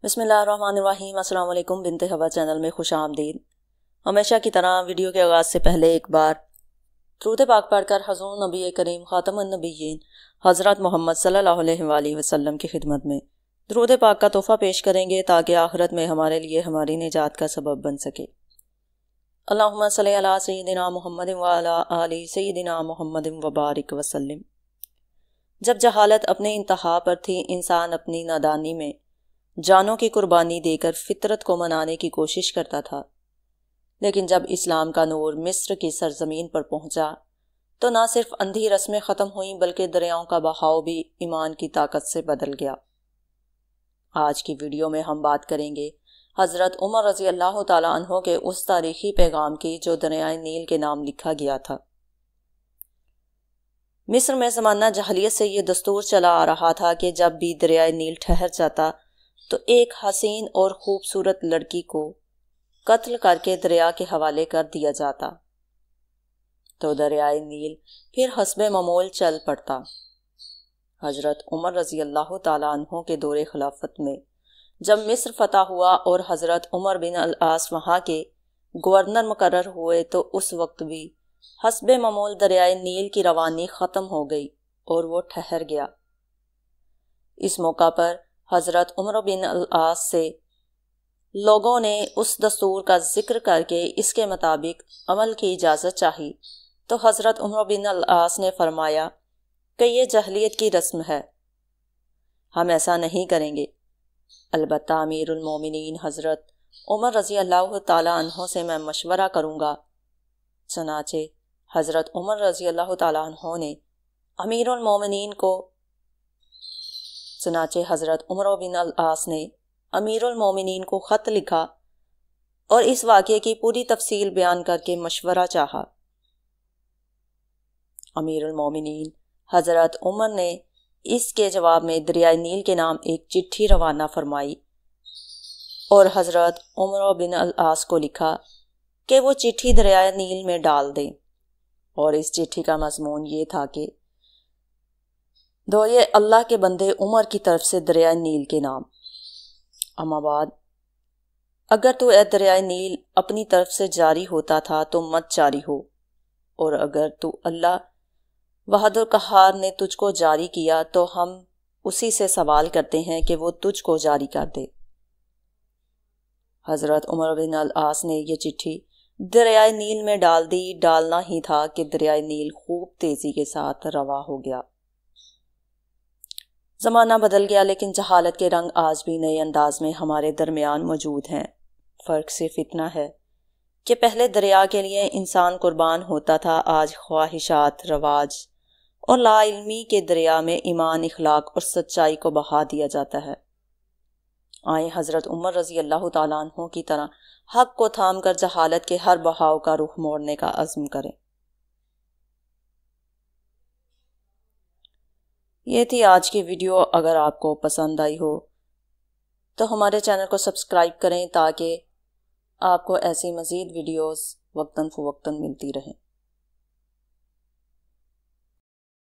बिस्मिल्लाहिर्रहमानिर्रहीम। अस्सलाम वालेकुम। बिन्ते हवा चैनल में खुश आमदीद। हमेशा की तरह वीडियो के आगाज़ से पहले एक बार दुरूद पाक पढ़कर हज़ूर नबी करीम ख़ातमुन नबिय्यीन हज़रत मोहम्मद सल्लल्लाहु अलैहि वसल्लम की खिदमत में दुरूद पाक का तोहफ़ा पेश करेंगे ताकि आखिरत में हमारे लिए हमारी निजात का सबब बन सके। अल्लाहुम्मा सल्लि अला सय्यिदिना मुहम्मदिन व अला आलि सय्यिदिना मुहम्मदिन व बारिक वसल्लिम। जब जहालत अपने इंतहा पर थी, इंसान अपनी नादानी में जानों की कुर्बानी देकर फितरत को मनाने की कोशिश करता था, लेकिन जब इस्लाम का नूर मिस्र की सरजमीन पर पहुंचा तो ना सिर्फ अंधी रस्में ख़त्म हुईं बल्कि दरियाओं का बहाव भी ईमान की ताकत से बदल गया। आज की वीडियो में हम बात करेंगे हज़रत उमर रज़ी अल्लाह ताला अन्हो के उस तारीखी पैगाम की जो दरियाए नील के नाम लिखा गया था। मिस्र में ज़माना जहलियत से ये दस्तूर चला आ रहा था कि जब भी दरियाए नील ठहर जाता तो एक हसीन और खूबसूरत लड़की को कत्ल करके दरिया के हवाले कर दिया जाता, तो दरियाए नील फिर हस्बे ममूल चल पड़ता। हजरत उमर रज़ी अल्लाह ताला अन्हो के दौरे खिलाफत में जब मिस्र फतह हुआ और हजरत उमर बिन अल-आस वहाँ के गवर्नर मुकर्रर हुए तो उस वक्त भी हस्बे ममूल दरियाए नील की रवानी ख़त्म हो गई और वो ठहर गया। इस मौका पर हज़रत उमर बिन अल-आस से लोगों ने उस दस्तूर का जिक्र करके इसके मुताबिक अमल की इजाज़त चाही, तो हज़रत उमर बिन अल-आस ने फरमाया कि ये जहलियत की रस्म है, हम ऐसा नहीं करेंगे। अलबत्ता अमीरुल मोमिनीन हज़रत उमर रज़ी अल्लाह ताला अन्हो से मैं मशवरा करूँगा। चनाचे हज़रत उमर रज़ी अल्लाह ताला अन्हो ने अमीरुल मोमिनीन को हज़रत उमर बिन अल-आस ने अमीरुल मोमिनीन को ख़त लिखा और इस वाक़े की पूरी तफसील बयान करके मशवरा चाहा। अमीरुल मोमिनीन हज़रत उमर ने इसके जवाब में दरियाए नील के नाम एक चिट्ठी रवाना फरमाई और हज़रत उमर बिन अल-आस को लिखा कि वो चिट्ठी दरियाए नील में डाल दें, और इस चिट्ठी का मज़मून ये था कि दो ये अल्लाह के बंदे उमर की तरफ से दरियाए नील के नाम, अमाबाद अगर तो ए दरियाए नील अपनी तरफ से जारी होता था तो मत जारी हो, और अगर तू अल्लाह वहादुर कहार ने तुझको जारी किया तो हम उसी से सवाल करते हैं कि वो तुझको जारी कर दे। हज़रत उमर बिन अल-आस ने यह चिट्ठी दरियाए नील में डाल दी। डालना ही था कि दरियाए नील खूब तेजी के साथ रवा हो गया। ज़माना बदल गया, लेकिन जहालत के रंग आज भी नए अंदाज में हमारे दरमियान मौजूद हैं। फ़र्क सिर्फ इतना है कि पहले दरिया के लिए इंसान कुर्बान होता था, आज ख्वाहिशात, रवाज और लाइल्मी के दरिया में ईमान, इखलाक और सच्चाई को बहा दिया जाता है। आए हज़रत उमर रज़ी अल्लाह ताला अन्हो की तरह हक़ को थाम कर जहालत के हर बहाव का रुख मोड़ने का अज़्म करें। ये थी आज की वीडियो। अगर आपको पसंद आई हो तो हमारे चैनल को सब्सक्राइब करें ताकि आपको ऐसी मज़ीद वीडियोस वक्तन फ़वक्तन मिलती रहें।